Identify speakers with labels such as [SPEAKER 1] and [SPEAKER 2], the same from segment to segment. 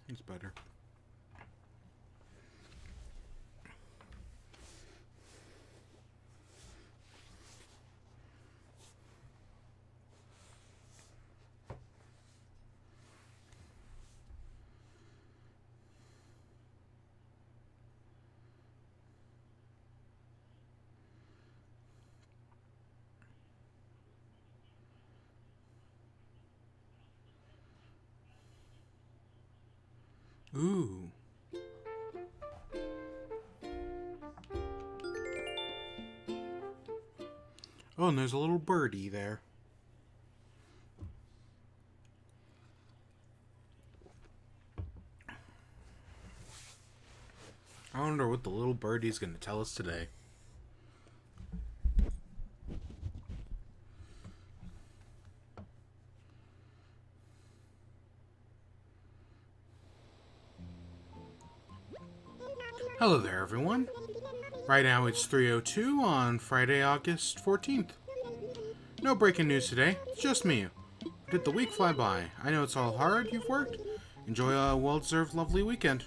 [SPEAKER 1] It's better. Ooh. Oh, and there's a little birdie there. I wonder what the little birdie's going to tell us today. Hello there, everyone. Right now it's 3:02 on Friday, August 14th. No breaking news today, just me. Did the week fly by? I know it's all hard you've worked. Enjoy a well-deserved lovely weekend.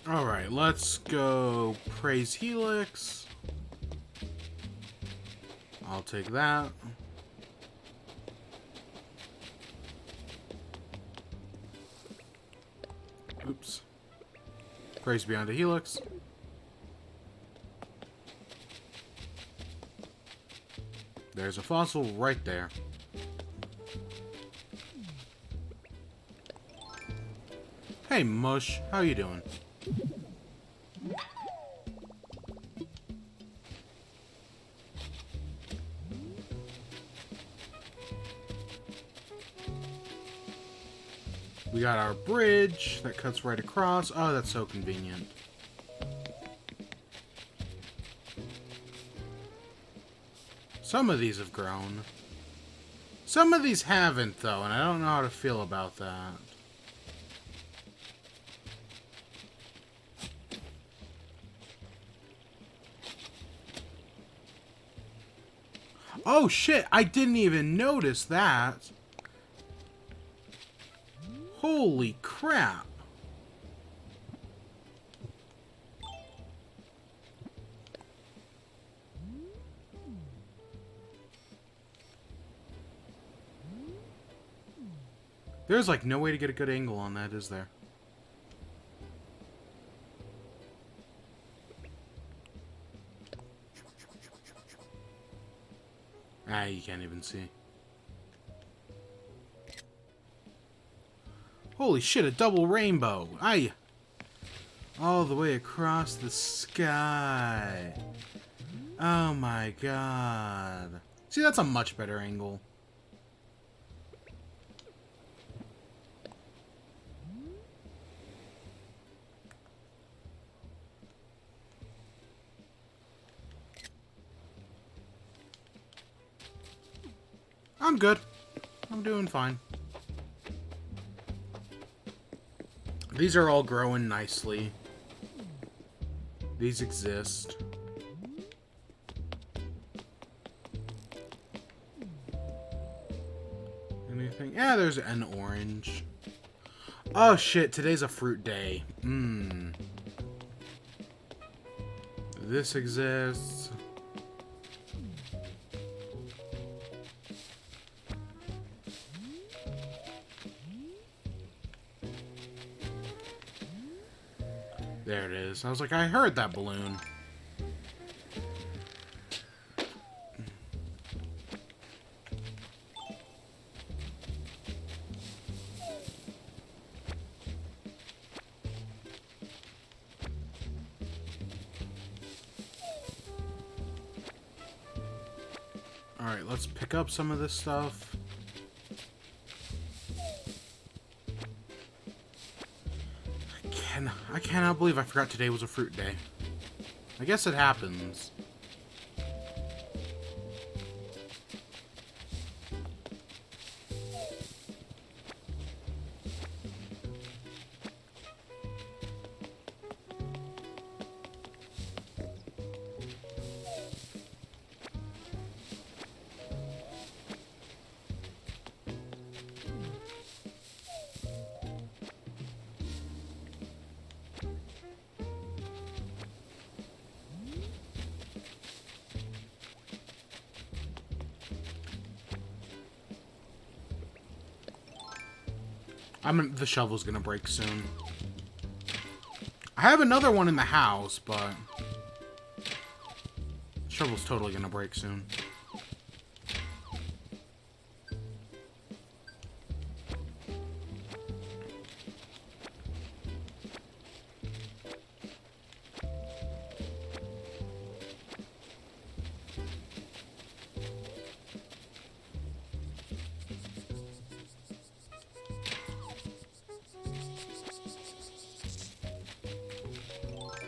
[SPEAKER 1] Alright, let's go praise Helix. I'll take that. Oops. Praise beyond a Helix. There's a fossil right there. Hey Mush, how you doing? We got our bridge that cuts right across. Oh, that's so convenient. Some of these have grown. Some of these haven't, though, and I don't know how to feel about that. Oh, shit! I didn't even notice that! Holy crap! There's like no way to get a good angle on that, is there? Ah, you can't even see. Holy shit, a double rainbow! Aye! All the way across the sky. Oh my god. See, that's a much better angle. I'm good. I'm doing fine. These are all growing nicely. These exist. Anything? Yeah, there's an orange. Oh shit, today's a fruit day. Mmm. This exists. There it is. I was like, I heard that balloon. Alright, let's pick up some of this stuff. I cannot believe I forgot today was a fruit day. I guess it happens. The shovel's gonna break soon. I have another one in the house, but the shovel's totally gonna break soon.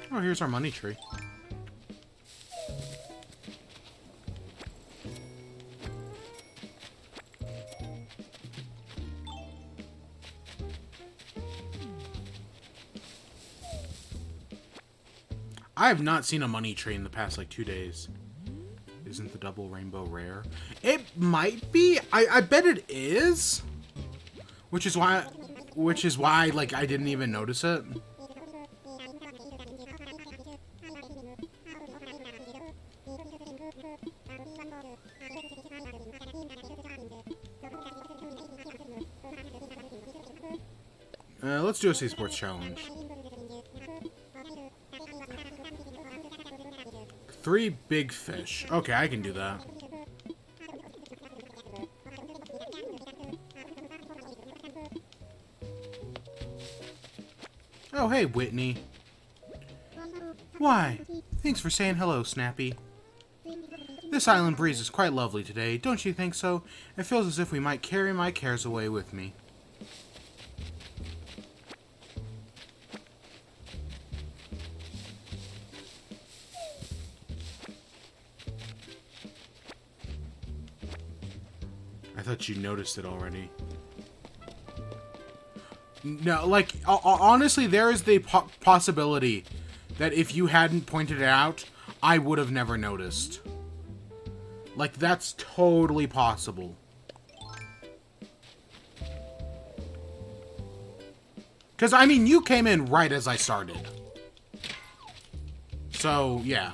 [SPEAKER 1] Oh, here's our money tree. I have not seen a money tree in the past, like, 2 days. Isn't the double rainbow rare? It might be. I bet it is. Which is why, like, I didn't even notice it. Let's do a Sea Sports challenge. 3 big fish. Okay, I can do that. Oh, hey, Whitney. Why? Thanks for saying hello, Snappy. This island breeze is quite lovely today, don't you think so? It feels as if we might carry my cares away with me. I thought you noticed it already. No, like, honestly, there is the possibility that if you hadn't pointed it out, I would have never noticed. Like, that's totally possible. Because, I mean, you came in right as I started. So, yeah.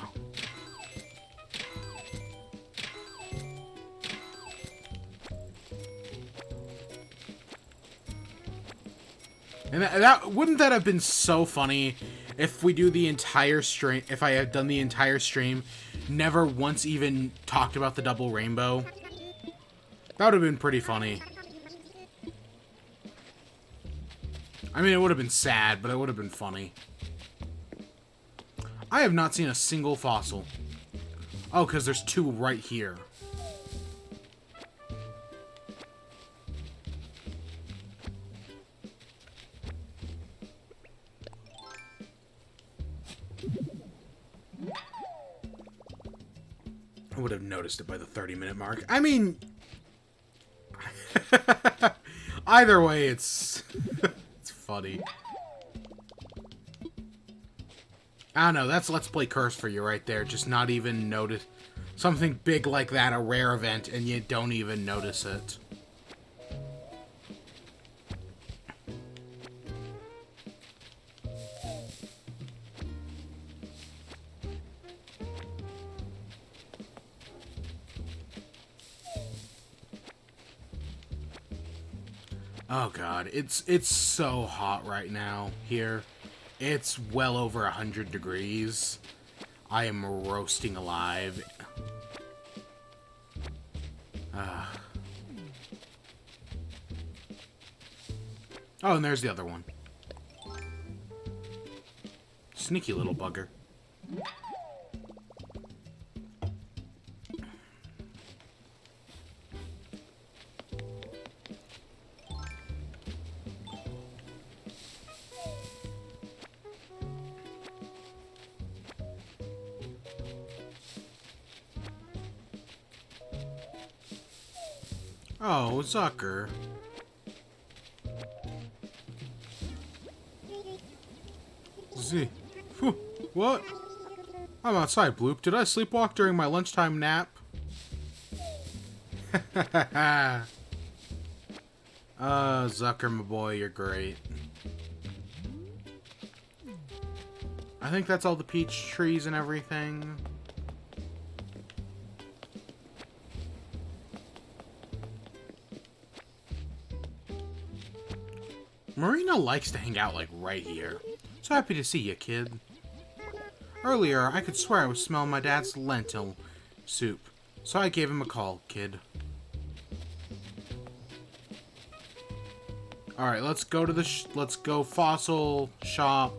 [SPEAKER 1] And wouldn't that have been so funny if we do the entire stream, if I had done the entire stream, never once even talked about the double rainbow? That would have been pretty funny. I mean, it would have been sad, but it would have been funny. I have not seen a single fossil. Oh, because there's 2 right here. I would have noticed it by the 30-minute mark. I mean, either way, it's it's funny. I don't know. That's Let's Play Curse for you right there. Just not even notice something big like that, a rare event, and you don't even notice it. Oh god, it's so hot right now here. It's well over 100 degrees. I am roasting alive. Oh, and there's the other one. Sneaky little bugger. Oh, Zucker. Z. Phew. What? I'm outside, Bloop. Did I sleepwalk during my lunchtime nap? Zucker, my boy, you're great. I think that's all the peach trees and everything. Marina likes to hang out, like, right here. So happy to see you, kid. Earlier, I could swear I was smelling my dad's lentil soup. So I gave him a call, kid. Alright, let's go to the let's go fossil shop.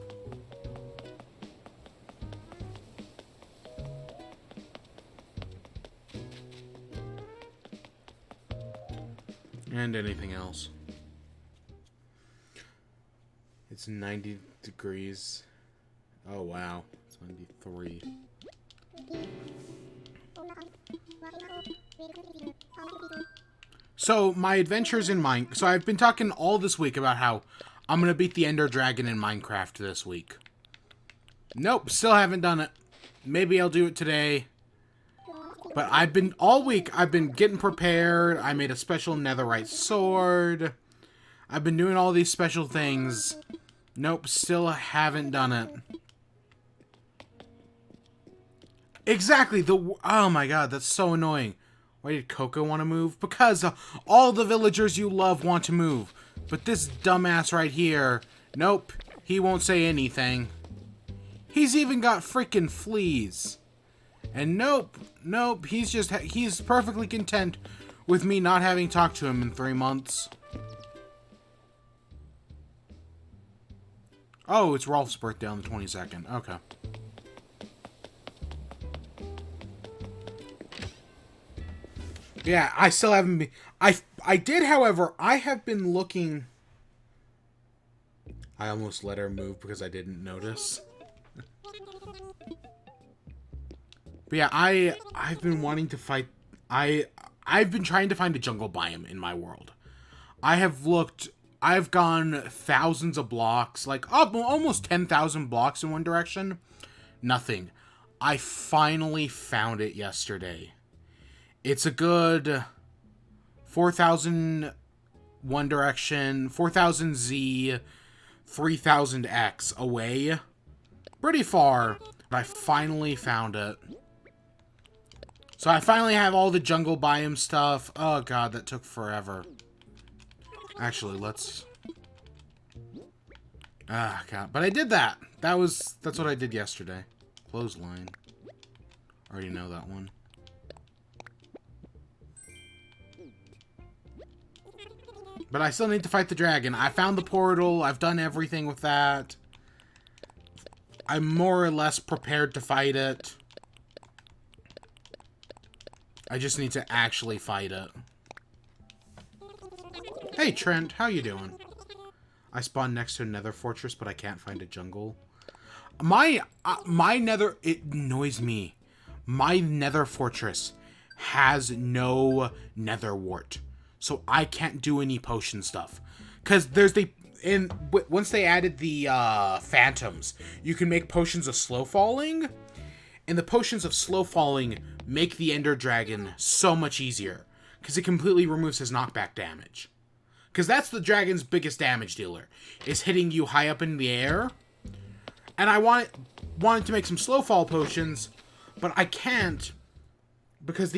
[SPEAKER 1] And anything else. It's 90 degrees. Oh, wow. It's 93. So, my adventures in Minecraft. So, I've been talking all this week about how I'm going to beat the Ender Dragon in Minecraft this week. Nope, still haven't done it. Maybe I'll do it today. But all week, I've been getting prepared. I made a special netherite sword. I've been doing all these special things. Nope, still haven't done it. Exactly, oh my god, that's so annoying. Why did Coco want to move? Because all the villagers you love want to move. But this dumbass right here, nope, he won't say anything. He's even got freaking fleas. And nope, he's perfectly content with me not having talked to him in 3 months. Oh, it's Rolf's birthday on the 22nd. Okay. Yeah, I still haven't been... I did, however, I have been looking... I almost let her move because I didn't notice. But yeah, I've been wanting to fight... I've been trying to find a jungle biome in my world. I've gone thousands of blocks, like almost 10,000 blocks in one direction. Nothing. I finally found it yesterday. It's a good 4,000 one direction, 4,000 Z, 3,000 X away. Pretty far, but I finally found it. So I finally have all the jungle biome stuff. Oh god, that took forever. Actually, let's... Ah, god. But I did that. That's what I did yesterday. Clothesline. Already know that one. But I still need to fight the dragon. I found the portal. I've done everything with that. I'm more or less prepared to fight it. I just need to actually fight it. Hey, Trent. How you doing? I spawned next to a nether fortress, but I can't find a jungle. My nether... It annoys me. My nether fortress has no nether wart. So I can't do any potion stuff. Because there's the... once they added the phantoms, you can make potions of slow falling. And the potions of slow falling make the Ender Dragon so much easier. Because it completely removes his knockback damage. Because that's the dragon's biggest damage dealer. Is hitting you high up in the air. And I wanted to make some slow fall potions. But I can't. Because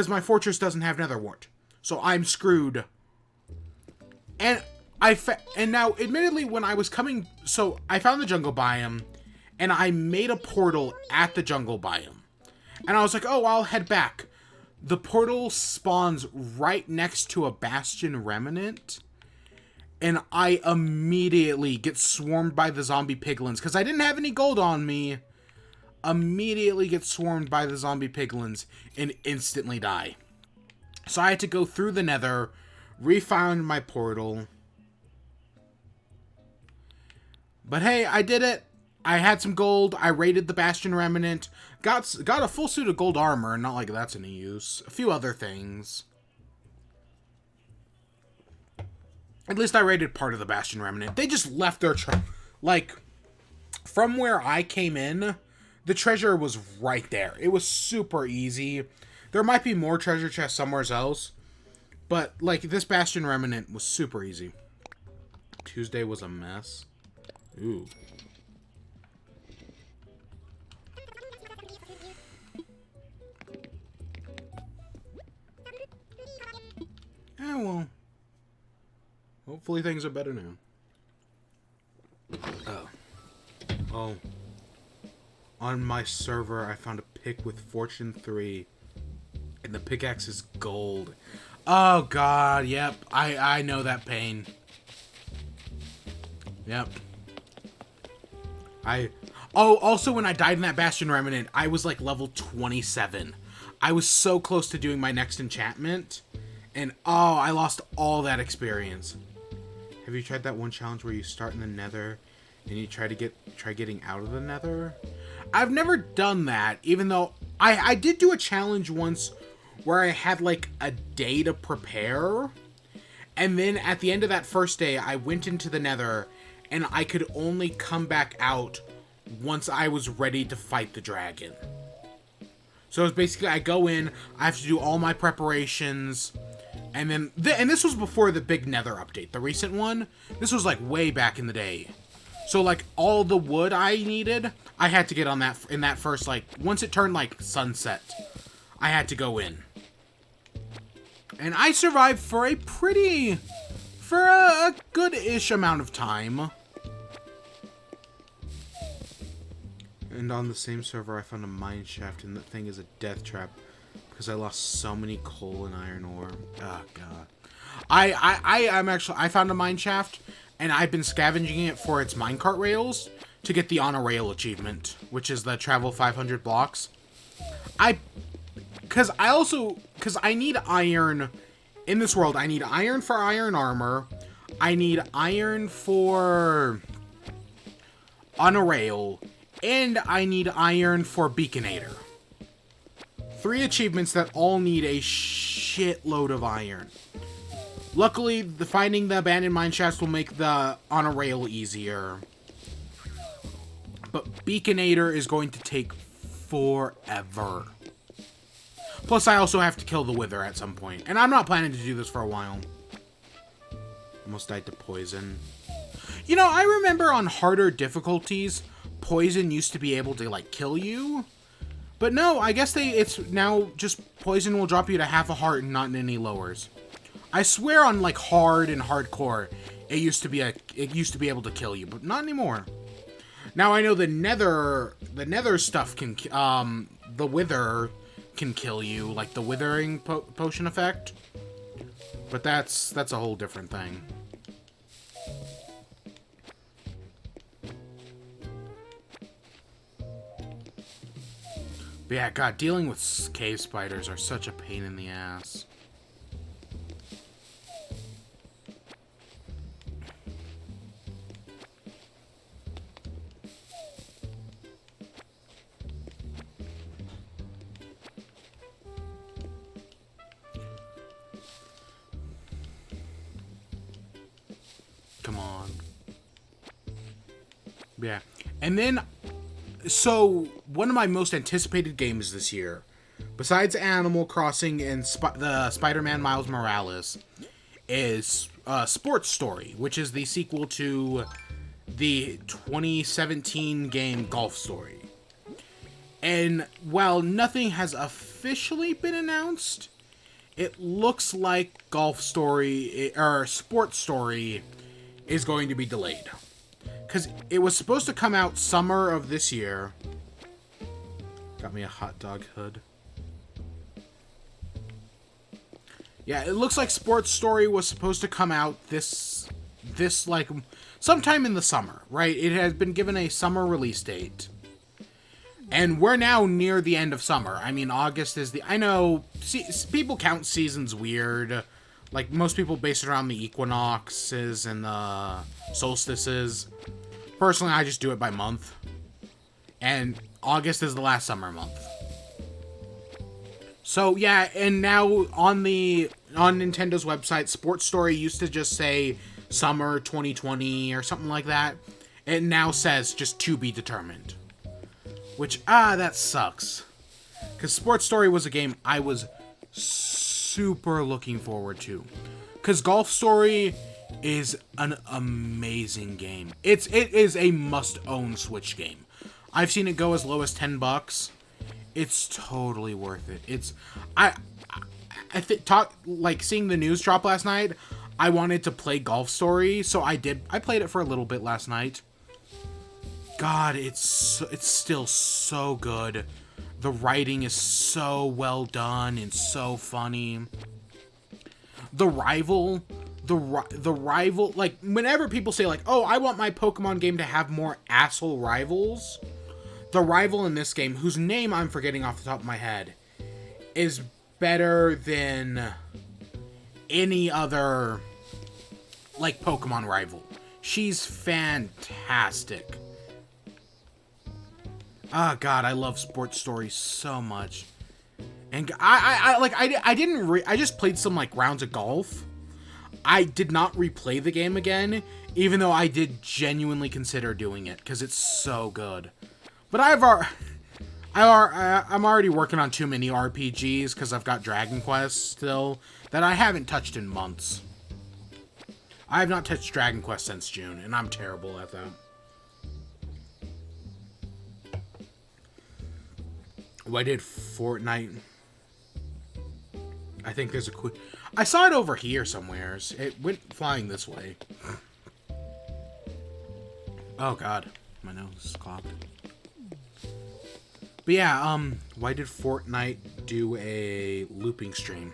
[SPEAKER 1] my fortress doesn't have nether wart. So I'm screwed. And now, admittedly, when I was coming... So, I found the jungle biome. And I made a portal at the jungle biome. And I was like, oh, I'll head back. The portal spawns right next to a bastion remnant. And I immediately get swarmed by the zombie piglins. Because I didn't have any gold on me. Immediately get swarmed by the zombie piglins. And instantly die. So I had to go through the nether. Refound my portal. But hey, I did it. I had some gold. I raided the Bastion Remnant. Got a full suit of gold armor. Not like that's any use. A few other things. At least I raided part of the Bastion Remnant. They just left their like, from where I came in, the treasure was right there. It was super easy. There might be more treasure chests somewhere else. But, like, this Bastion Remnant was super easy. Tuesday was a mess. Ooh. Oh, well. Hopefully things are better now. Oh. On my server, I found a pick with Fortune 3. And the pickaxe is gold. Oh, God. Yep. I know that pain. Yep. Oh, also when I died in that Bastion Remnant, I was like level 27. I was so close to doing my next enchantment. And, oh, I lost all that experience. Have you tried that one challenge where you start in the nether and you try getting out of the nether? I've never done that, even though I did do a challenge once where I had like a day to prepare. And then at the end of that first day, I went into the nether and I could only come back out once I was ready to fight the dragon. So it's basically, I go in, I have to do all my preparations, and then, and this was before the big nether update, the recent one. This was like way back in the day. So like all the wood I needed, I had to get on that, in that first, like, once it turned like sunset, I had to go in. And I survived for a good-ish amount of time. And on the same server, I found a mine shaft, and that thing is a death trap because I lost so many coal and iron ore. Oh God, I found a mine shaft, and I've been scavenging it for its minecart rails to get the on a rail achievement, which is the travel 500 blocks. Because I need iron in this world. I need iron for iron armor. I need iron for on a rail. And I need iron for Beaconator. 3 achievements that all need a shitload of iron. Luckily, finding the abandoned mine shafts will make the on a rail easier. But Beaconator is going to take forever. Plus, I also have to kill the Wither at some point. And I'm not planning to do this for a while. Almost died to poison. You know, I remember on harder difficulties, poison used to be able to, like, kill you. But no, I guess it's now just poison will drop you to half a heart and not in any lowers. I swear on, like, hard and hardcore, it used to be able to kill you, but not anymore. Now I know the nether stuff can, the Wither can kill you, like the withering potion effect. But that's a whole different thing. But yeah, God, dealing with cave spiders are such a pain in the ass. Come on. Yeah. And then, so, one of my most anticipated games this year, besides Animal Crossing and the Spider-Man Miles Morales, is Sports Story, which is the sequel to the 2017 game Golf Story. And while nothing has officially been announced, it looks like Golf Story, or Sports Story, is going to be delayed. Because it was supposed to come out summer of this year. Got me a hot dog hood. Yeah, it looks like Sports Story was supposed to come out this like sometime in the summer, right? It has been given a summer release date. And we're now near the end of summer. I mean, August is I know, people count seasons weird. Like, most people base it around the equinoxes and the solstices. Personally, I just do it by month. And August is the last summer month. So, yeah, and now on Nintendo's website, Sports Story used to just say summer 2020 or something like that. It now says just to be determined. Which, that sucks. Because Sports Story was a game I was super looking forward to, because Golf Story is an amazing game. It is a must-own Switch game. I've seen it go as low as $10. It's totally worth it. It's like seeing the news drop last night. I wanted to play Golf Story, so I did. I played it for a little bit last night. God, it's still so good. The writing is so well done and so funny. The rival, like, whenever people say, like, oh, I want my Pokemon game to have more asshole rivals, the rival in this game, whose name I'm forgetting off the top of my head, is better than any other, like, Pokemon rival. She's fantastic. Ah, God, I love sports stories so much. And I just played some, like, rounds of golf. I did not replay the game again, even though I did genuinely consider doing it, because it's so good. But I'm already working on too many RPGs, because I've got Dragon Quest still, that I haven't touched in months. I have not touched Dragon Quest since June, and I'm terrible at that. Oh, I did Fortnite. I think there's a quick... I saw it over here somewheres. It went flying this way. Oh, God. My nose is clogged. But yeah, why did Fortnite do a looping stream?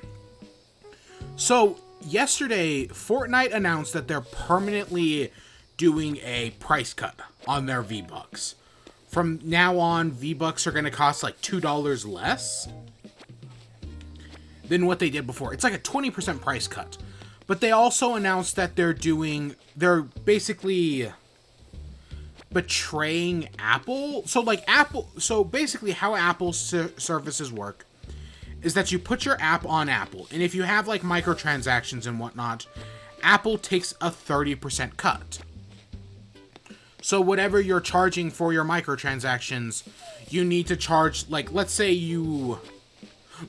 [SPEAKER 1] So, yesterday, Fortnite announced that they're permanently doing a price cut on their V-Bucks. From now on, V-Bucks are going to cost like $2 less than what they did before. It's like a 20% price cut. But they also announced that they're basically betraying Apple. So basically how Apple's services work is that you put your app on Apple, and if you have like microtransactions and whatnot, Apple takes a 30% cut. So whatever you're charging for your microtransactions, you need to charge, like, let's say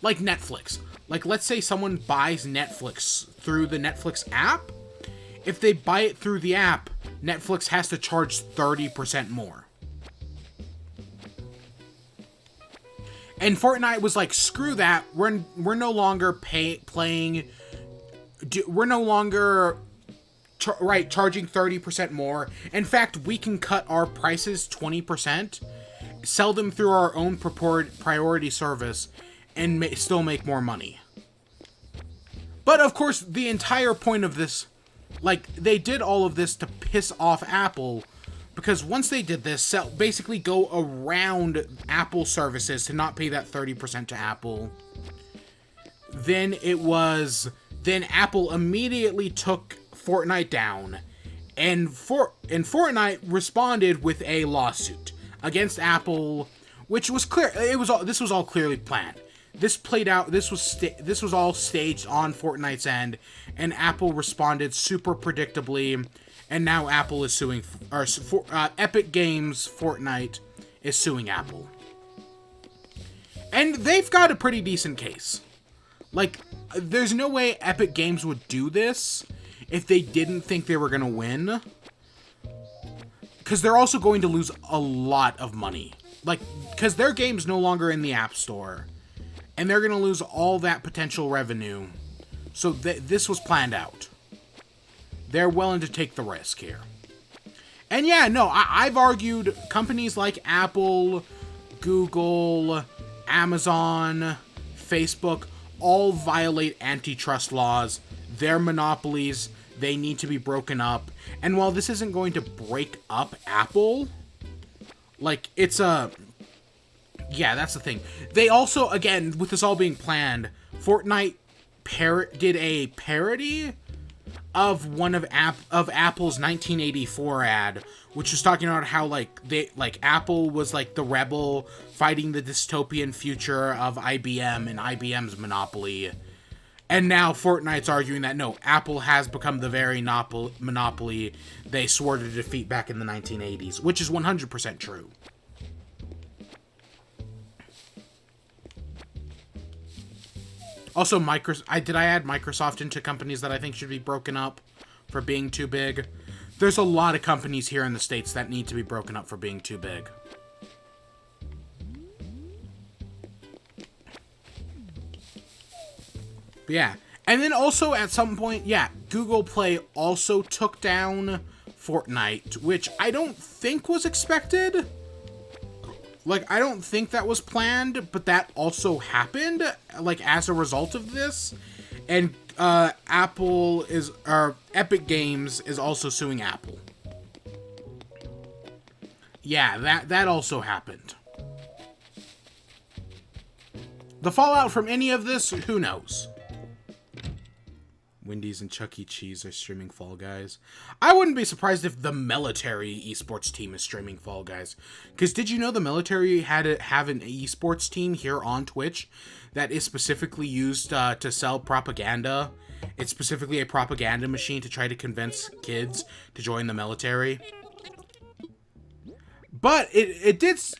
[SPEAKER 1] like Netflix. Like, let's say someone buys Netflix through the Netflix app. If they buy it through the app, Netflix has to charge 30% more. And Fortnite was like, screw that. We're no longer playing. We're no longer charging 30% more. In fact, we can cut our prices 20%, sell them through our own priority service, and still make more money. But of course, the entire point of this, like, they did all of this to piss off Apple, because once they did this, basically go around Apple services to not pay that 30% to Apple, then Apple immediately took Fortnite down, and Fortnite responded with a lawsuit against Apple, which was clear. This was all clearly planned. This played out. This was all staged on Fortnite's end, and Apple responded super predictably. And now Apple is suing, Epic Games Fortnite is suing Apple, and they've got a pretty decent case. Like, there's no way Epic Games would do this if they didn't think they were gonna win, because they're also going to lose a lot of money. Like, because their game's no longer in the App Store, and they're gonna lose all that potential revenue. So this was planned out. They're willing to take the risk here. And yeah, no, I've argued companies like Apple, Google, Amazon, Facebook all violate antitrust laws. They're monopolies. They need to be broken up. And while this isn't going to break up Apple, like, yeah, that's the thing. They also, again, with this all being planned, Fortnite did a parody of one of Apple's 1984 ad, which was talking about how, like, Apple was like the rebel fighting the dystopian future of IBM and IBM's monopoly. And now Fortnite's arguing that no, Apple has become the very monopoly they swore to defeat back in the 1980s, which is 100% true. Also, did I add Microsoft into companies that I think should be broken up for being too big? There's a lot of companies here in the States that need to be broken up for being too big. But yeah. And then also at some point, yeah, Google Play also took down Fortnite, which I don't think was expected. Like, I don't think that was planned, but that also happened, like, as a result of this. And Epic Games is also suing Apple. Yeah, that also happened. The fallout from any of this, who knows? Wendy's and Chuck E. Cheese are streaming Fall Guys. I wouldn't be surprised if the military esports team is streaming Fall Guys. Because did you know the military have an esports team here on Twitch that is specifically used to sell propaganda? It's specifically a propaganda machine to try to convince kids to join the military. But it is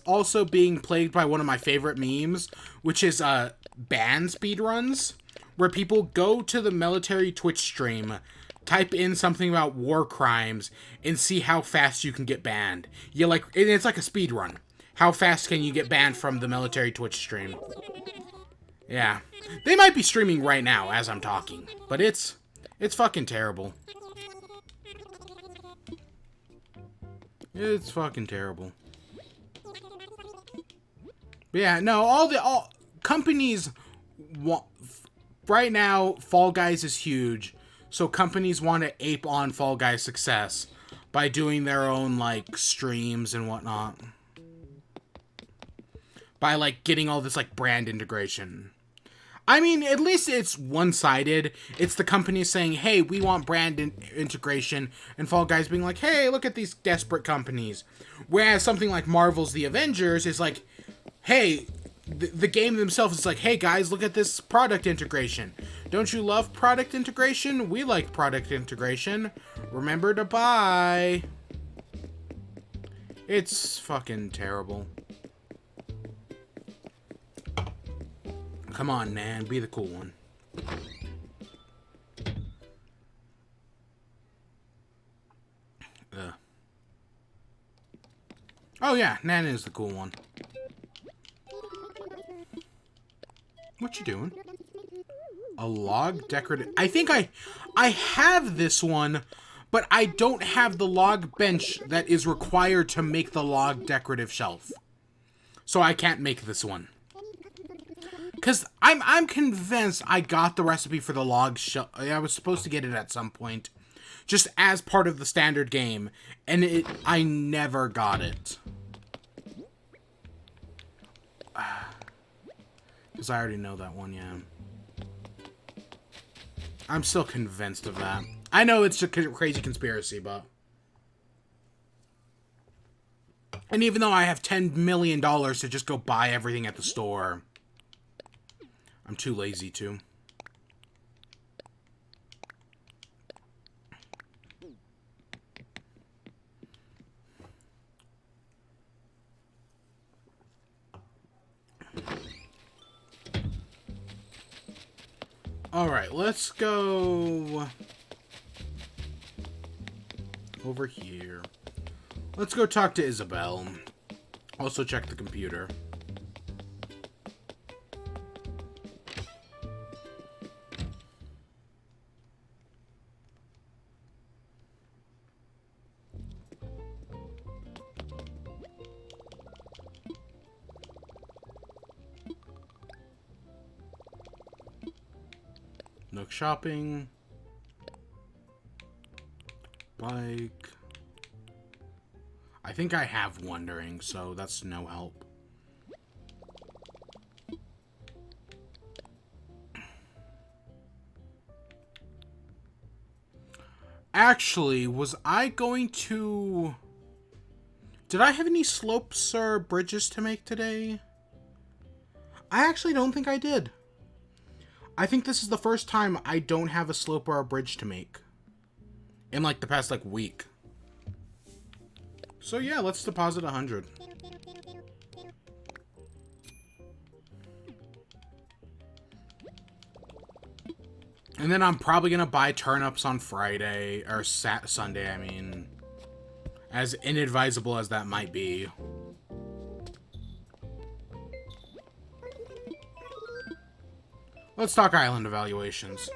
[SPEAKER 1] also being plagued by one of my favorite memes, which is ban speedruns, where people go to the military Twitch stream, type in something about war crimes, and see how fast you can get banned. It's like a speed run. How fast can you get banned from the military Twitch stream? Yeah. They might be streaming right now as I'm talking, but it's fucking terrible. It's fucking terrible. But yeah, no, all companies want right now. Fall Guys is huge, so companies want to ape on Fall Guys' success by doing their own like streams and whatnot. By like getting all this like brand integration. I mean, at least it's one-sided. It's the company saying, hey, we want brand integration, and Fall Guys being like, hey, look at these desperate companies. Whereas something like Marvel's The Avengers is like, hey, the game themselves is like, hey, guys, look at this product integration. Don't you love product integration? We like product integration. Remember to buy. It's fucking terrible. Come on, Nan, be the cool one. Oh yeah, Nan is the cool one. What you doing? A log decorative. I think I have this one, but I don't have the log bench that is required to make the log decorative shelf. So I can't make this one. Because I'm convinced I got the recipe for the log shelf. I was supposed to get it at some point. Just as part of the standard game. And I never got it. Because I already know that one, yeah. I'm still convinced of that. I know it's a crazy conspiracy, but... And even though I have $10 million to just go buy everything at the store... I'm too lazy to. Alright, let's go over here. Let's go talk to Isabelle. Also check the computer. Nook shopping. Bike. I think I have Wondering, so that's no help. Actually, was I going to... Did I have any slopes or bridges to make today? I actually don't think I did. I think this is the first time I don't have a slope or a bridge to make. In like the past like week. So yeah, let's deposit 100. And then I'm probably gonna buy turnips on Friday, or Sunday, I mean. As inadvisable as that might be. Let's talk island evaluations.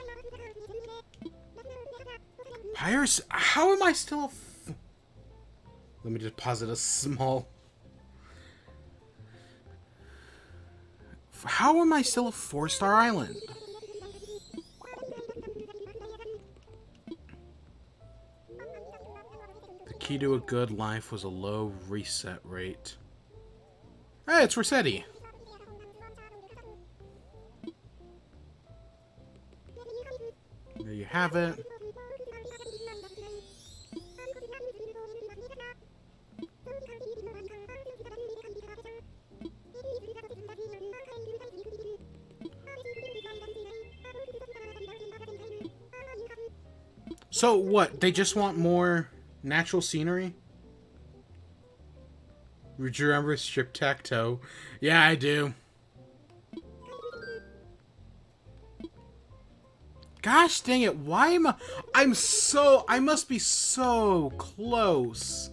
[SPEAKER 1] Pirates, how am I still let me just posit a small... How am I still a 4-star island? The key to a good life was a low reset rate. Hey, it's Rossetti. There you have it. So what? They just want more natural scenery? Would you remember Strip-Tac-Toe? Yeah, I do. Gosh dang it, why am I must be so close.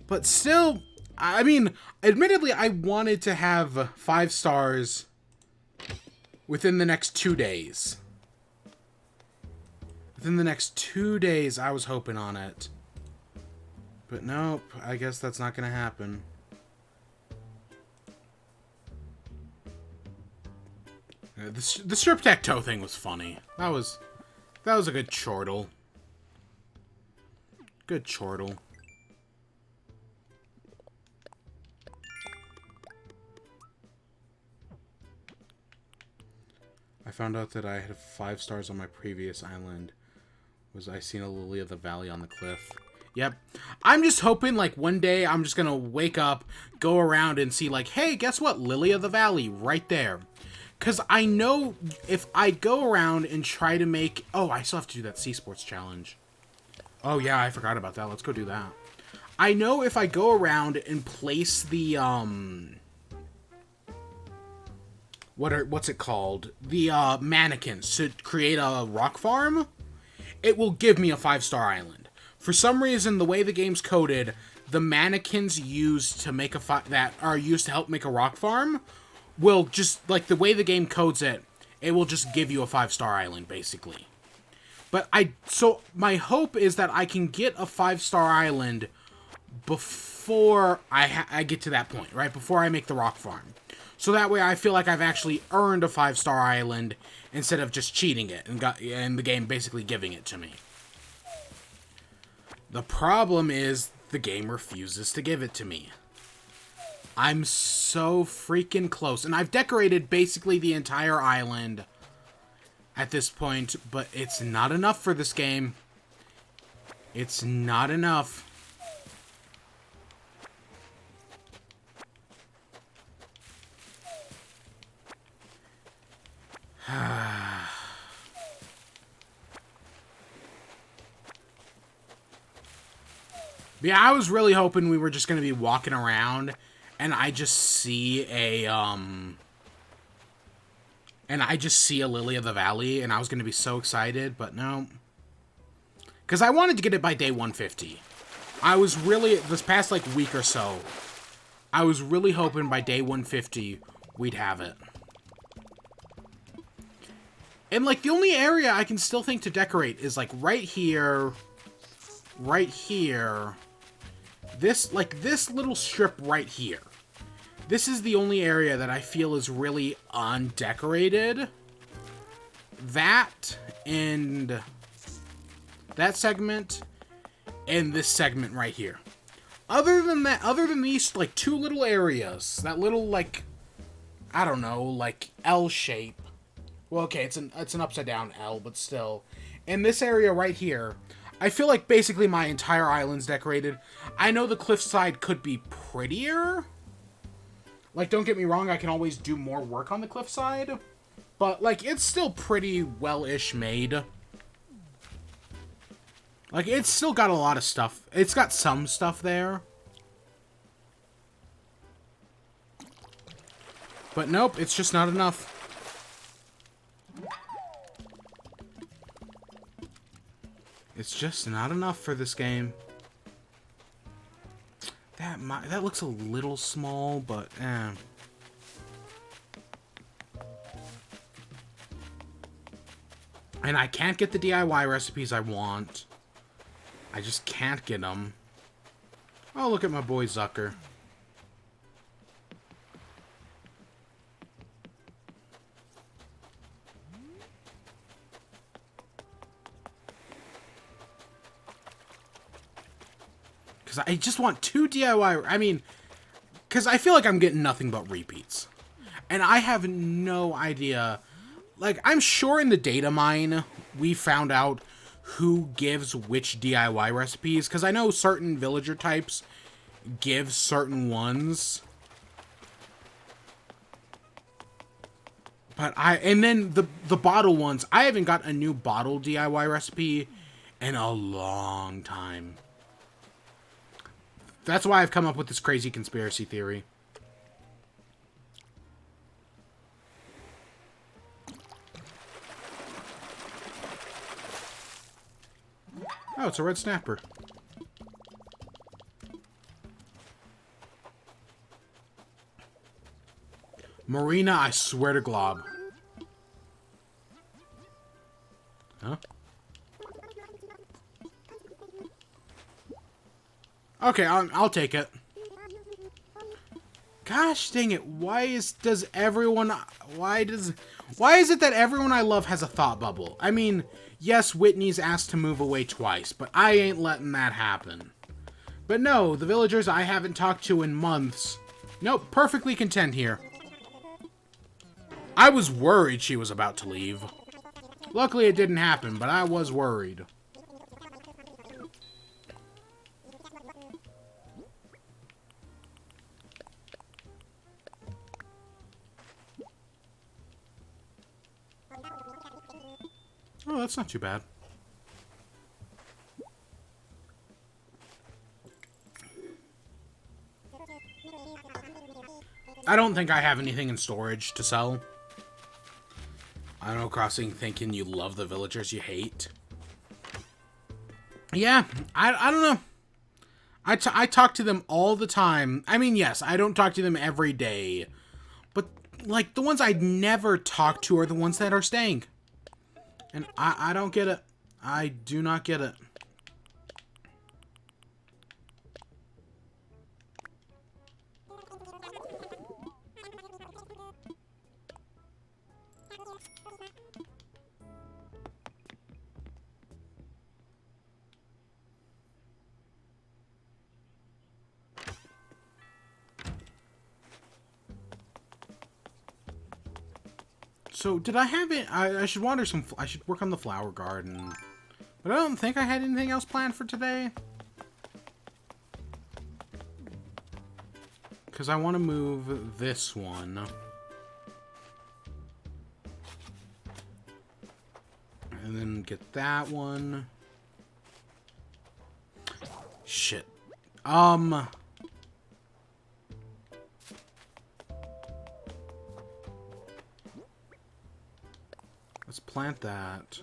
[SPEAKER 1] But still, I mean, admittedly, I wanted to have 5 stars within the next 2 days. Within the next 2 days, I was hoping on it. But nope, I guess that's not gonna happen. The Strip-Tac-Toe thing was funny. That was a good chortle. Good chortle. I found out that I had 5 stars on my previous island. Was I seen a lily of the valley on the cliff? Yep. I'm just hoping, like, one day I'm just gonna wake up, go around and see, like, hey, guess what? Lily of the valley, right there. Because I know if I go around and try to make... Oh, I still have to do that Sea Sports Challenge. Oh, yeah, I forgot about that. Let's go do that. I know if I go around and place the, what's it called? The, mannequins to create a rock farm, it will give me a 5-star island. For some reason, the way the game's coded, the mannequins used to make that are used to help make a rock farm will just, like, the way the game codes it, it will just give you a 5-star island, basically. But so my hope is that I can get a 5-star island before I get to that point, right? Before I make the rock farm. So that way I feel like I've actually earned a 5-star island instead of just cheating it and the game basically giving it to me. The problem is the game refuses to give it to me. I'm so freaking close. And I've decorated basically the entire island at this point, but it's not enough for this game. It's not enough. Yeah, I was really hoping we were just going to be walking around and I just see a lily of the valley and I was going to be so excited, but no. Because I wanted to get it by day 150. I was really, this past like week or so, I was really hoping by day 150 we'd have it. And like the only area I can still think to decorate is like right here, this little strip right here. This is the only area that I feel is really undecorated. That and that segment and this segment right here. Other than these like 2 little areas, that little like, I don't know, like L shape. Well, okay, it's an upside down L, but still. In this area right here, I feel like basically my entire island's decorated. I know the cliffside could be prettier. Like, don't get me wrong, I can always do more work on the cliffside. But, like, it's still pretty well-ish made. Like, it's still got a lot of stuff. It's got some stuff there. But nope, it's just not enough. It's just not enough for this game. That looks a little small, but And I can't get the DIY recipes I want. I just can't get them. Oh, look at my boy Zucker. Because I just want 2 DIY... I mean, because I feel like I'm getting nothing but repeats. And I have no idea... Like, I'm sure in the data mine, we found out who gives which DIY recipes. Because I know certain villager types give certain ones. But and then the bottle ones, I haven't got a new bottle DIY recipe in a long time. That's why I've come up with this crazy conspiracy theory. Oh, it's a red snapper. Marina, I swear to Glob. Huh? Okay, I'll take it. Gosh dang it, why is it that everyone I love has a thought bubble? I mean, yes, Whitney's asked to move away twice, but I ain't letting that happen. But no, the villagers I haven't talked to in months. Nope, perfectly content here. I was worried she was about to leave. Luckily it didn't happen, but I was worried. Oh, that's not too bad. I don't think I have anything in storage to sell. Animal Crossing thinking you love the villagers you hate. Yeah, I don't know. I talk to them all the time. I mean, yes, I don't talk to them every day. But, like, the ones I'd never talk to are the ones that are staying. And I don't get it. I do not get it. So, did I have it? I should water some... I should work on the flower garden. But I don't think I had anything else planned for today. Because I want to move this one. And then get that one. Shit. Let's plant that.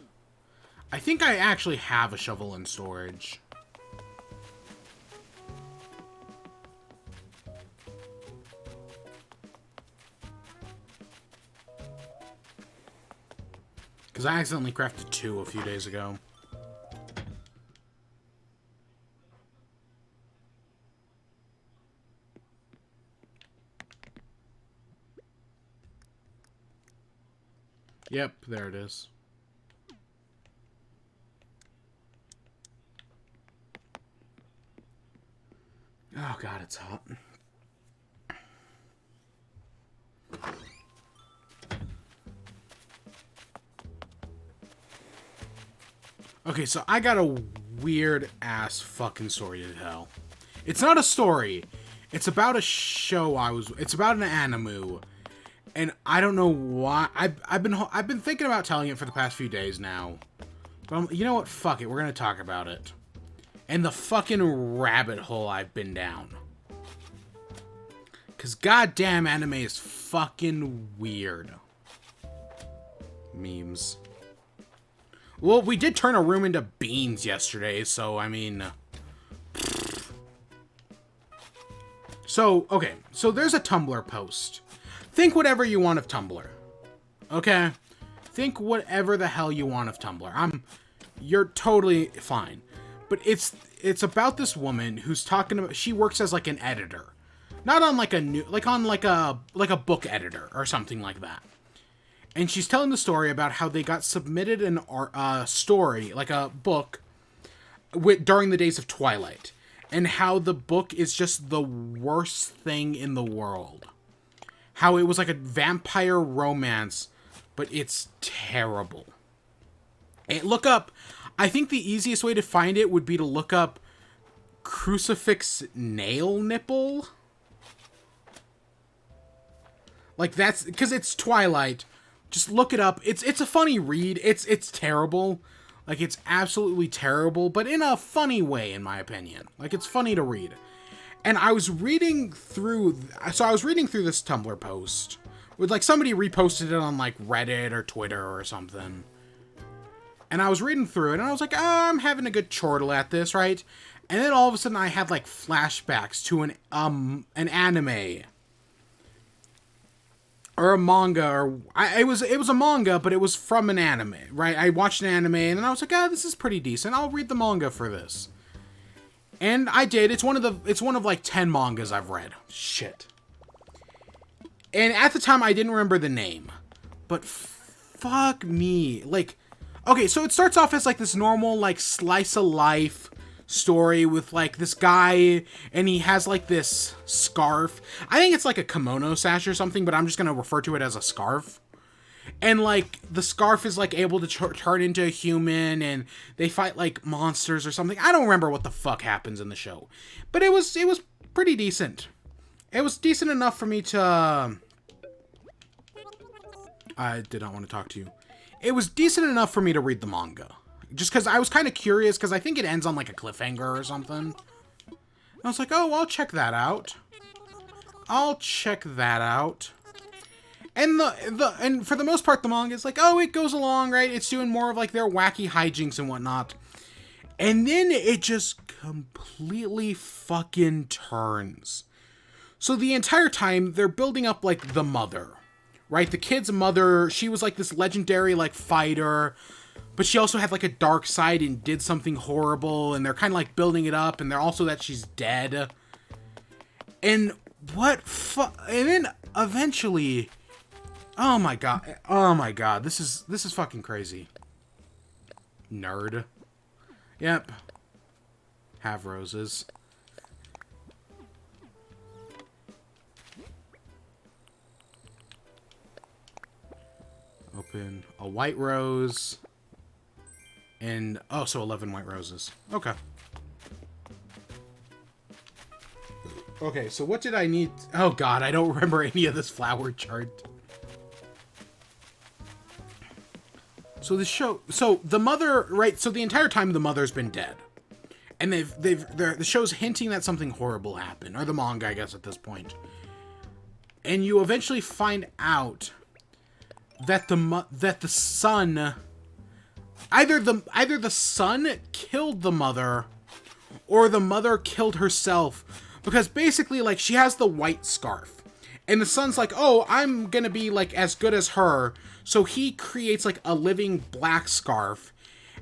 [SPEAKER 1] I think I actually have a shovel in storage. Because I accidentally crafted 2 a few days ago. Yep, there it is. Oh god, it's hot. Okay, so I got a weird ass fucking story to tell. It's not a story. It's about a show it's about an anime. And I don't know why. I've been thinking about telling it for the past few days now. But you know what? Fuck it. We're gonna talk about it. And the fucking rabbit hole I've been down. Cause goddamn anime is fucking weird. Memes. Well, we did turn a room into beans yesterday, so I mean. So, okay. So there's a Tumblr post. Think whatever you want of Tumblr. Okay? think whatever the hell you want of Tumblr. You're totally fine. But it's about this woman who's talking about, she works as like an editor. Not on like a book editor or something like that. And she's telling the story about how they got submitted an story, like a book, during the days of Twilight. And how the book is just the worst thing in the world. How it was like a vampire romance, but it's terrible. Look up, I think the easiest way to find it would be to look up crucifix nail nipple. Like that's, because it's Twilight. Just look it up. It's a funny read. It's terrible. Like it's absolutely terrible, but in a funny way, in my opinion. Like it's funny to read. And I was reading through this Tumblr post with like somebody reposted it on like Reddit or Twitter or something. And I was reading through it and I was like, oh, I'm having a good chortle at this, right? And then all of a sudden I had like flashbacks to an anime or a manga, or it was a manga, but it was from an anime, right? I watched an anime and then I was like, oh, this is pretty decent. I'll read the manga for this. And I did. It's one of like 10 mangas I've read. Shit. And at the time I didn't remember the name. But fuck me. Like, okay, so it starts off as like this normal like slice of life story with like this guy, and he has like this scarf. I think it's like a kimono sash or something, but I'm just gonna refer to it as a scarf. And like the scarf is like able to turn into a human, and they fight like monsters or something. I don't remember what the fuck happens in the show, but it was pretty decent. It was decent enough for me to. I did not want to talk to you. It was decent enough for me to read the manga. Just because I was kind of curious, because I think it ends on like a cliffhanger or something. And I was like, oh, I'll check that out. And for the most part, the manga is like, oh, it goes along, right? It's doing more of like their wacky hijinks and whatnot. And then it just completely fucking turns. So the entire time, they're building up like the mother, right? The kid's mother, she was like this legendary like fighter, but she also had like a dark side and did something horrible, and they're kind of like building it up, and they're also that she's dead. And and then eventually, oh my god, this is fucking crazy. Nerd. Yep. Have roses. Open a white rose. And, oh, so 11 white roses. Okay. Okay, so what did I need? Oh god, I don't remember any of this flower chart. So the mother, right, so the entire time the mother's been dead. And the show's hinting that something horrible happened, or the manga, I guess, at this point. And you eventually find out that the son, either the son killed the mother, or the mother killed herself, because basically, like, she has the white scarf, and the son's like, oh, I'm gonna be like as good as her, so he creates like a living black scarf,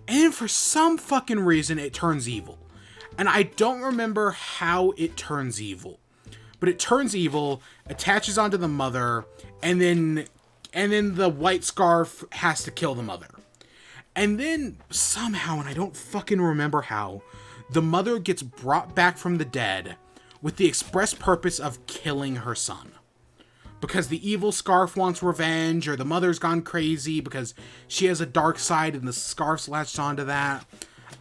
[SPEAKER 1] and for some fucking reason it turns evil. And I don't remember how it turns evil, but it turns evil, attaches onto the mother, and then the white scarf has to kill the mother. And then somehow, and I don't fucking remember how, the mother gets brought back from the dead with the express purpose of killing her son. Because the evil scarf wants revenge, or the mother's gone crazy because she has a dark side and the scarf's latched onto that.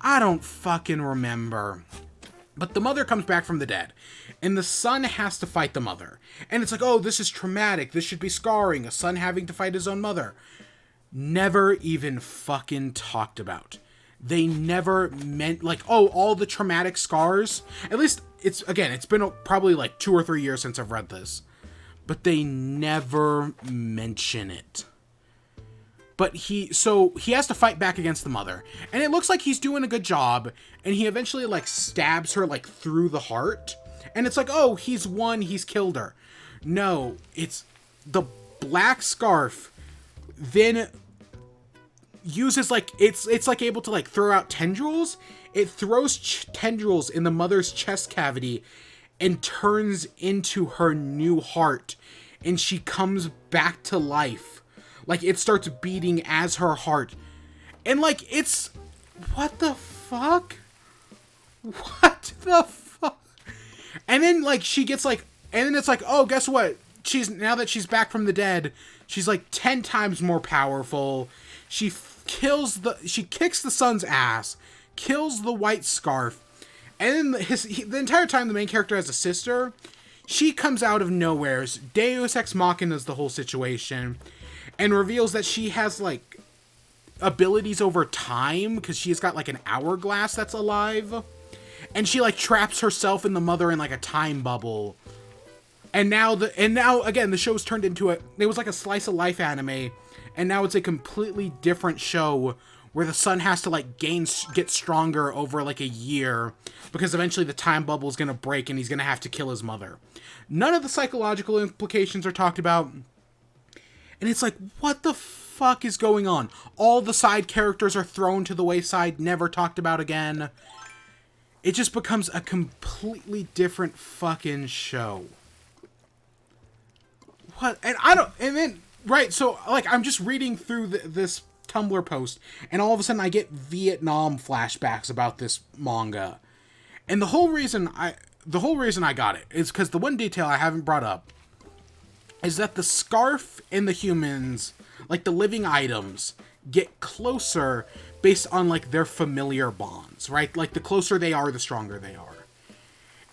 [SPEAKER 1] I don't fucking remember. But the mother comes back from the dead, and the son has to fight the mother. And it's like, oh, this is traumatic. This should be scarring. A son having to fight his own mother. Never even fucking talked about. They never meant, like, oh, all the traumatic scars. At least, it's been probably like 2 or 3 years since I've read this. But they never mention it. But he has to fight back against the mother. And it looks like he's doing a good job. And he eventually, like, stabs her, like, through the heart. And it's like, oh, he's won, he's killed her. No, it's the black scarf then uses like it's like able to like throw out tendrils. It throws tendrils in the mother's chest cavity and turns into her new heart, and she comes back to life. Like it starts beating as her heart. And like it's what the fuck? What the fuck? And then like she gets like, and then it's like, oh, guess what? Now that she's back from the dead, she's like 10 times more powerful. She kicks the son's ass, kills the white scarf, and then the entire time the main character has a sister. She comes out of nowhere, Deus Ex Machina is the whole situation, and reveals that she has like abilities over time because she's got like an hourglass that's alive, and she like traps herself and the mother in like a time bubble. And now again the show's turned into it was like a slice of life anime, and now it's a completely different show where the son has to like get stronger over like a year because eventually the time bubble is going to break and he's going to have to kill his mother. None of the psychological implications are talked about. And it's like, what the fuck is going on? All the side characters are thrown to the wayside, never talked about again. It just becomes a completely different fucking show. What? So like I'm just reading through this Tumblr post, and all of a sudden I get Vietnam flashbacks about this manga. And the whole reason I got it is because the one detail I haven't brought up is that the scarf and the humans, like the living items, get closer based on like their familiar bonds, right? Like the closer they are, the stronger they are.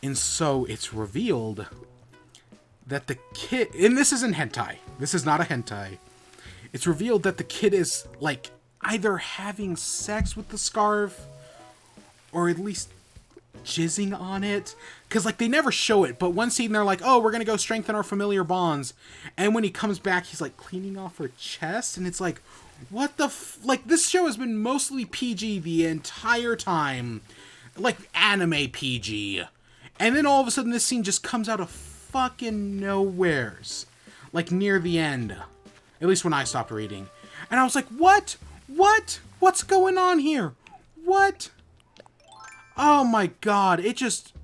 [SPEAKER 1] And so it's revealed that the kid, and this isn't hentai. This is not a hentai. It's revealed that the kid is like either having sex with the scarf or at least jizzing on it. Because like they never show it, but one scene they're like, oh, we're going to go strengthen our familiar bonds. And when he comes back, he's like cleaning off her chest. And it's like, what the like this show has been mostly PG the entire time. Like anime PG. And then all of a sudden this scene just comes out of fucking nowheres, like near the end, at least when I stopped reading, and I was like, what's going on here? What? Oh my god, it just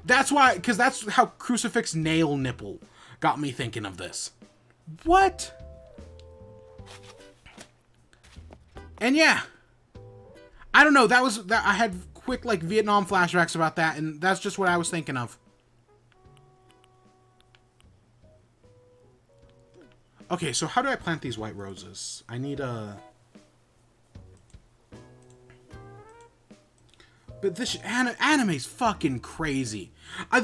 [SPEAKER 1] that's why, because that's how Crucifix Nail Nipple got me thinking of this. What? And yeah, I don't know, that I had quick like Vietnam flashbacks about that, and that's just what I was thinking of. Okay, so how do I plant these white roses? I need a... But this anime's fucking crazy.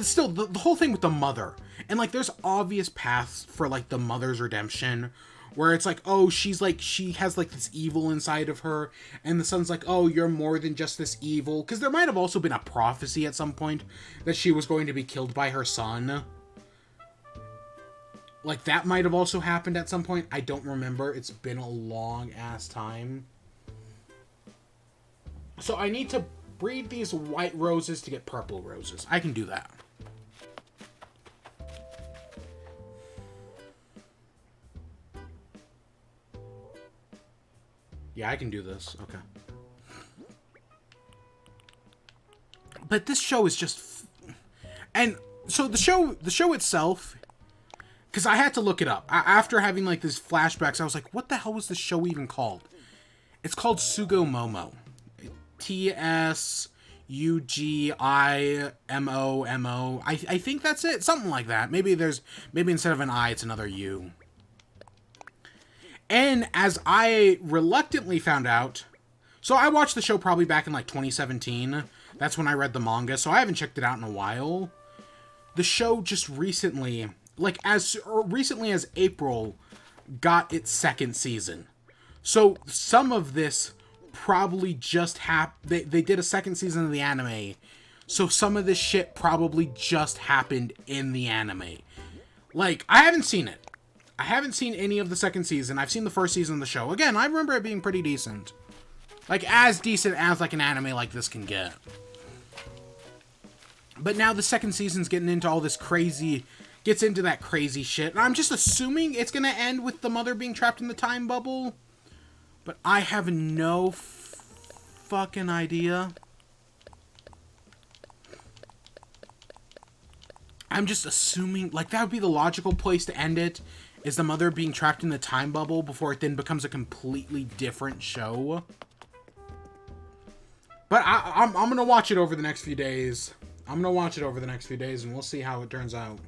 [SPEAKER 1] Still, the whole thing with the mother. And, like, there's obvious paths for, like, the mother's redemption. Where it's like, oh, she has, like, this evil inside of her. And the son's like, oh, you're more than just this evil. Because there might have also been a prophecy at some point that she was going to be killed by her son. Like, that might have also happened at some point. I don't remember. It's been a long-ass time. So I need to breed these white roses to get purple roses. I can do that. Yeah, I can do this. Okay. But this show is just... And so the show itself... Because I had to look it up. After having, like, these flashbacks, I was like, what the hell was this show even called? It's called Sugimomo. T-S-U-G-I-M-O-M-O. I think that's it. Something like that. Maybe instead of an I, it's another U. And as I reluctantly found out... So I watched the show probably back in, like, 2017. That's when I read the manga, so I haven't checked it out in a while. The show just recently... Like, as recently as April, got its second season. So, some of this probably just happened. They did a second season of the anime. So, some of this shit probably just happened in the anime. Like, I haven't seen it. I haven't seen any of the second season. I've seen the first season of the show. Again, I remember it being pretty decent. Like, as decent as, like, an anime like this can get. But now the second season's getting into all this crazy... Gets into that crazy shit. And I'm just assuming it's going to end with the mother being trapped in the time bubble. But I have no fucking idea. I'm just assuming, like, that would be the logical place to end it, is the mother being trapped in the time bubble before it then becomes a completely different show. But I'm gonna watch it over the next few days. I'm gonna watch it over the next few days, and we'll see how it turns out.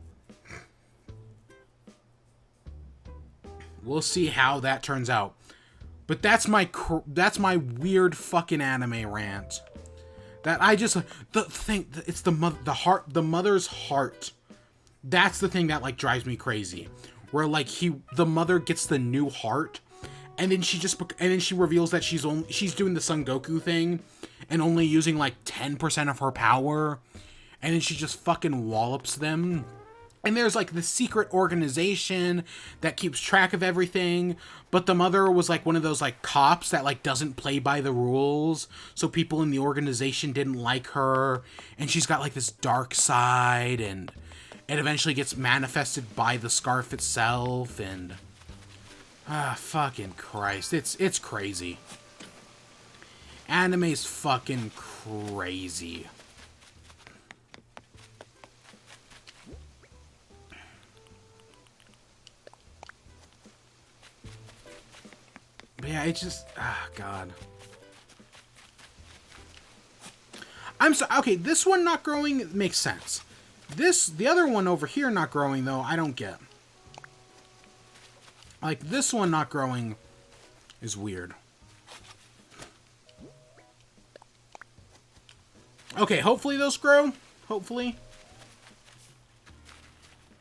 [SPEAKER 1] We'll see how that turns out. But that's my weird fucking anime rant. That I just the thing it's the mother's heart. That's the thing that like drives me crazy. Where like the mother gets the new heart, and then she reveals that she's doing the Son Goku thing, and only using like 10% of her power, and then she just fucking wallops them. And there's like the secret organization that keeps track of everything, but the mother was like one of those like cops that like doesn't play by the rules, so people in the organization didn't like her, and she's got like this dark side, and it eventually gets manifested by the scarf itself, and fucking Christ, it's crazy. Anime's fucking crazy. But yeah, it just... God. Okay, this one not growing makes sense. The other one over here not growing, though, I don't get. Like, this one not growing is weird. Okay, hopefully those grow. Hopefully.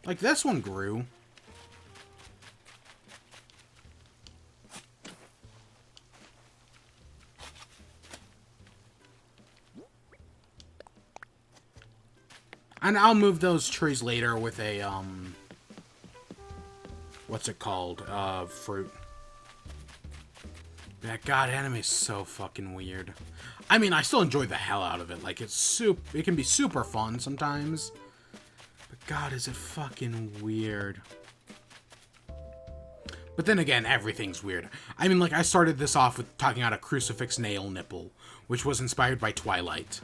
[SPEAKER 1] Like, this one grew. And I'll move those trees later with a, what's it called? Fruit. That God, anime is so fucking weird. I mean, I still enjoy the hell out of it. Like, it can be super fun sometimes. But God, is it fucking weird. But then again, everything's weird. I mean, like, I started this off with talking about a crucifix nail nipple, which was inspired by Twilight.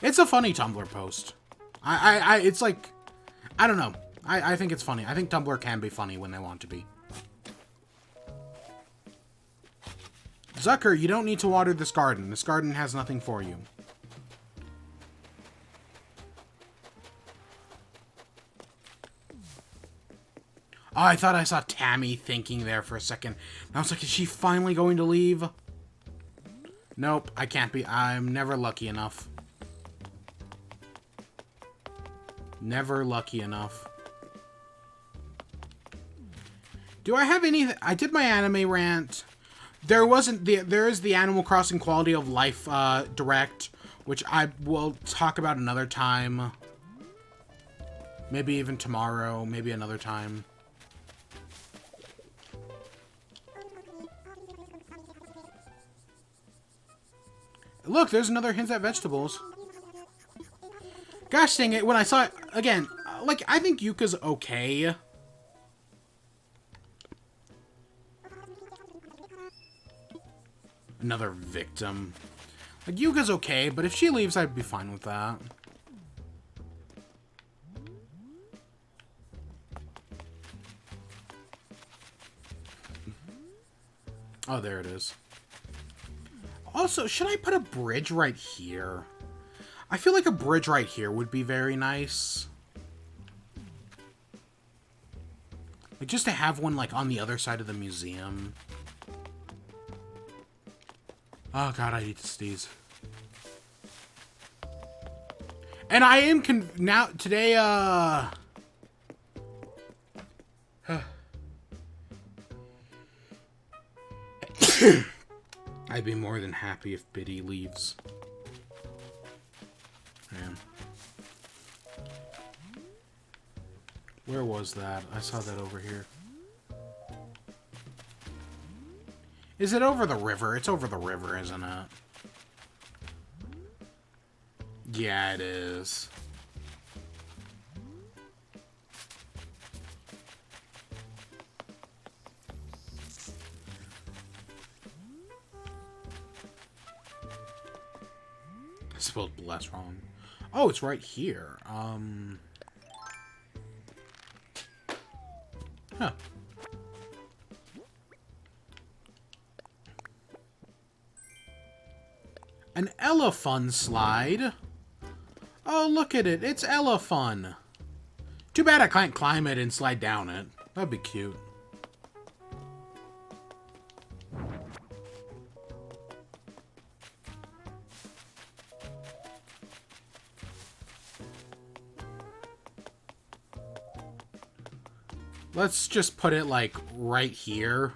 [SPEAKER 1] It's a funny Tumblr post. It's like, I don't know. I think it's funny. I think Tumblr can be funny when they want to be. Zucker, you don't need to water this garden. This garden has nothing for you. Oh, I thought I saw Tammy thinking there for a second. I was like, is she finally going to leave? Nope, I can't be. I'm never lucky enough. Never lucky enough. Do I have any... I did my anime rant. There is the Animal Crossing Quality of Life Direct, which I will talk about another time. Maybe even tomorrow. Maybe another time. Look, there's another Hints at Vegetables. Gosh dang it, when I saw it, again, like, I think Yuka's okay. Another victim. Like, Yuka's okay, but if she leaves, I'd be fine with that. Oh, there it is. Also, should I put a bridge right here? I feel like a bridge right here would be very nice. Like, just to have one, like, on the other side of the museum. Oh, God, I need to sneeze. And I am now, today, I'd be more than happy if Biddy leaves. Man. Where was that? I saw that over here. Is it over the river? It's over the river, isn't it? Yeah, it is. spelled bless wrong. Oh, it's right here. Huh. An Elefun slide. Oh, look at it. It's Elefun. Too bad I can't climb it and slide down it. That'd be cute. Let's just put it, like, right here.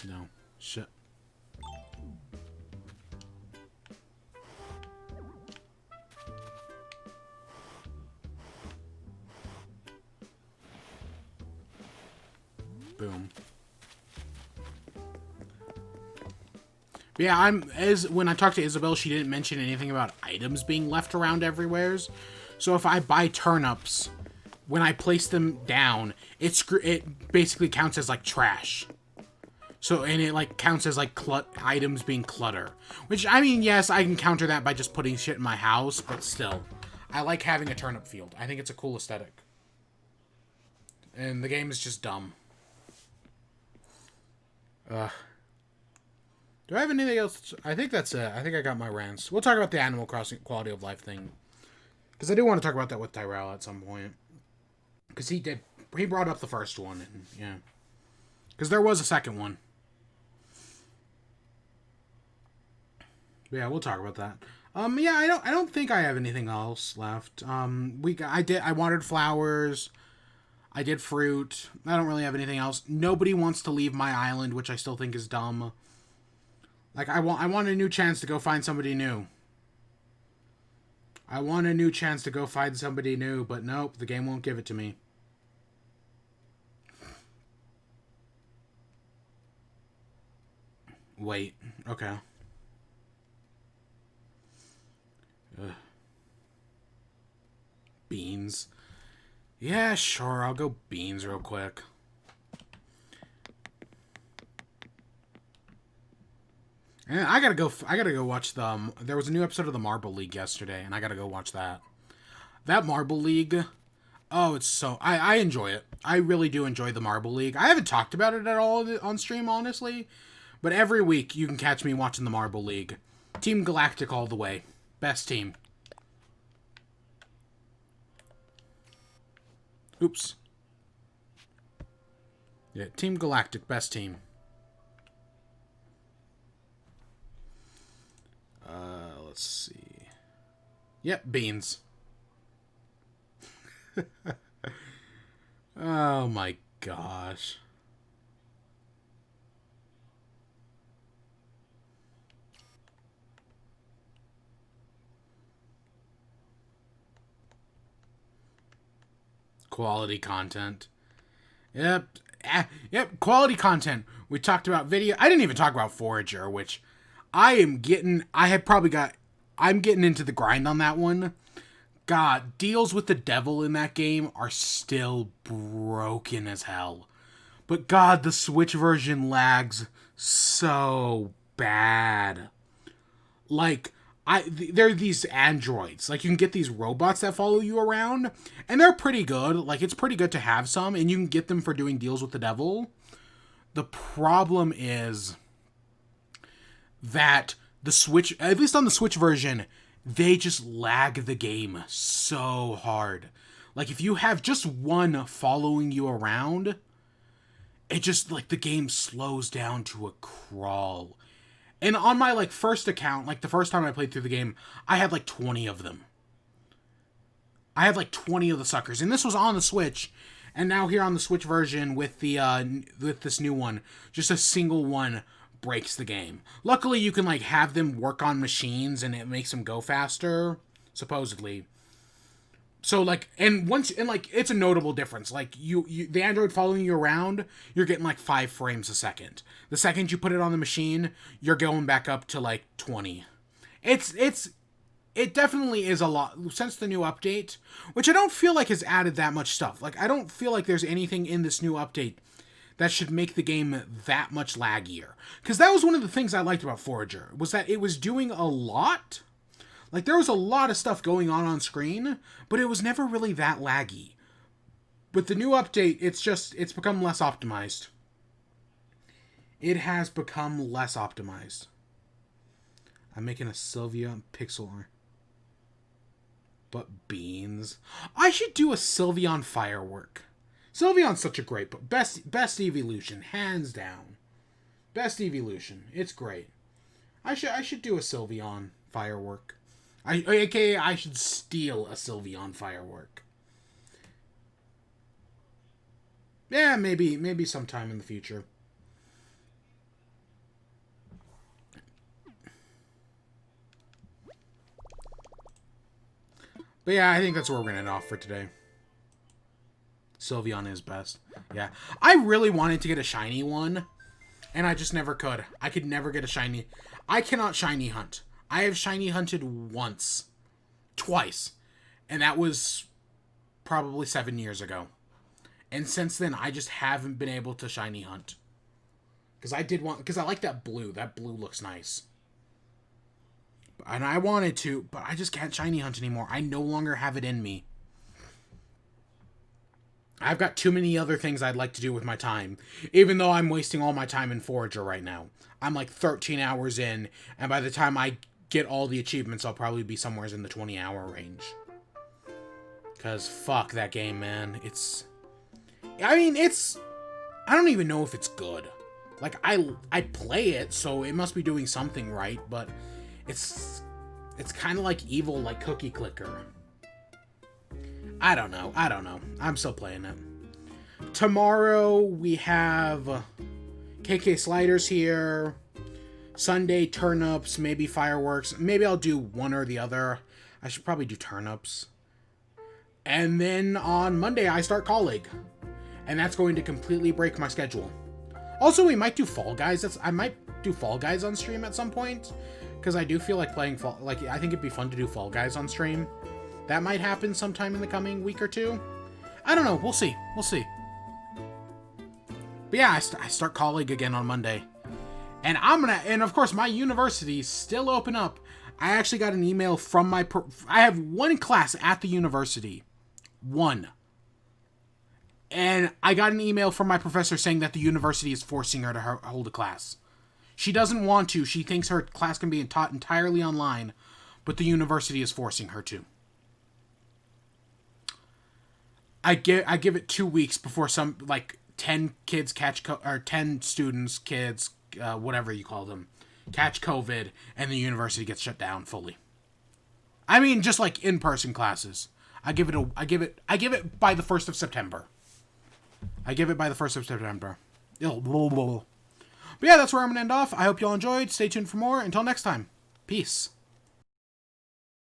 [SPEAKER 1] No. Shit. Boom. Yeah, when I talked to Isabelle, she didn't mention anything about items being left around everywheres. So if I buy turnips, when I place them down, it basically counts as like trash. So, and it like counts as like items being clutter. Which, I mean, yes, I can counter that by just putting shit in my house, but still. I like having a turnip field. I think it's a cool aesthetic. And the game is just dumb. Do I have anything else? I think that's it. I think I got my rants. We'll talk about the Animal Crossing quality of life thing. Because I do want to talk about that with Tyrell at some point. Because he brought up the first one. And, yeah. Because there was a second one. But yeah, we'll talk about that. Yeah, I don't think I have anything else left. I watered flowers. I did fruit. I don't really have anything else. Nobody wants to leave my island, which I still think is dumb. Like, I want a new chance to go find somebody new. I want a new chance to go find somebody new, but nope, the game won't give it to me. Wait, okay. Beans. Yeah, sure, I'll go beans real quick. And I gotta go watch there was a new episode of the Marble League yesterday, and I gotta go watch that. That Marble League, oh, it's so, I enjoy it. I really do enjoy the Marble League. I haven't talked about it at all on stream, honestly, but every week you can catch me watching the Marble League. Team Galactic all the way. Best team. Oops. Yeah, Team Galactic, best team. Let's see. Yep, beans. Oh my gosh. Quality content. Yep. Yep, quality content. We talked about video. I didn't even talk about Forager, which I'm getting into the grind on that one. God, deals with the devil in that game are still broken as hell. But God, the Switch version lags so bad. Like, there are these androids. Like, you can get these robots that follow you around, and they're pretty good. Like, it's pretty good to have some, and you can get them for doing deals with the devil. The problem is that the Switch, at least on the Switch version, they just lag the game so hard. Like, if you have just one following you around, it just, like, the game slows down to a crawl. And on my, like, first account, like, the first time I played through the game, I had, like, 20 of them. I had, like, 20 of the suckers. And this was on the Switch. And now here on the Switch version with with this new one, just a single one breaks the game. Luckily, you can, like, have them work on machines and it makes them go faster, supposedly. So, like, it's a notable difference. Like, the Android following you around, you're getting, like, 5 frames a second. The second you put it on the machine, you're going back up to, like, 20. It's it definitely is a lot since the new update, which I don't feel like has added that much stuff. Like, I don't feel like there's anything in this new update that should make the game that much laggier. Because that was one of the things I liked about Forager, was that it was doing a lot. Like, there was a lot of stuff going on screen, but it was never really that laggy. With the new update, it's become less optimized. It has become less optimized. I'm making a Sylvia pixel art. But beans. I should do a Sylveon firework. Sylveon's such a great book. Best evolution, hands down. Best evolution. It's great. I should do a Sylveon firework. AKA I should steal a Sylveon firework. Yeah, maybe sometime in the future. But yeah, I think that's where we're going to end off for today. Sylveon is best. Yeah. I really wanted to get a shiny one, and I just never could. I could never get a shiny. I cannot shiny hunt. I have shiny hunted once. Twice. And that was probably 7 years ago. And since then, I just haven't been able to shiny hunt. Because I like that blue. That blue looks nice. And I wanted to, but I just can't shiny hunt anymore. I no longer have it in me. I've got too many other things I'd like to do with my time. Even though I'm wasting all my time in Forager right now. I'm like 13 hours in, and by the time I get all the achievements, I'll probably be somewhere in the 20-hour range. Because fuck that game, man. I don't even know if it's good. Like, I play it, so it must be doing something right, but it's kind of like evil, like Cookie Clicker. I don't know. I'm still playing it. Tomorrow we have KK Sliders here. Sunday, turnips, maybe fireworks. Maybe I'll do one or the other. I should probably do turnips. And then on Monday, I start Call League. And that's going to completely break my schedule. Also, we might do Fall Guys. I might do Fall Guys on stream at some point. Because I do feel like playing Fall... Like, I think it'd be fun to do Fall Guys on stream. That might happen sometime in the coming week or two. I don't know. We'll see. But yeah, I start Call League again on Monday. And and of course, my university's still open up. I actually got an email from I have one class at the university. One. And I got an email from my professor saying that the university is forcing her to hold a class. She doesn't want to. She thinks her class can be taught entirely online, but the university is forcing her to. I give it 2 weeks before 10 kids or 10 students, kids, whatever you call them, catch COVID, and the university gets shut down fully. I mean, just like in-person classes. I give it by the 1st of September. But yeah, that's where I'm going to end off. I hope y'all enjoyed. Stay tuned for more. Until next time. Peace.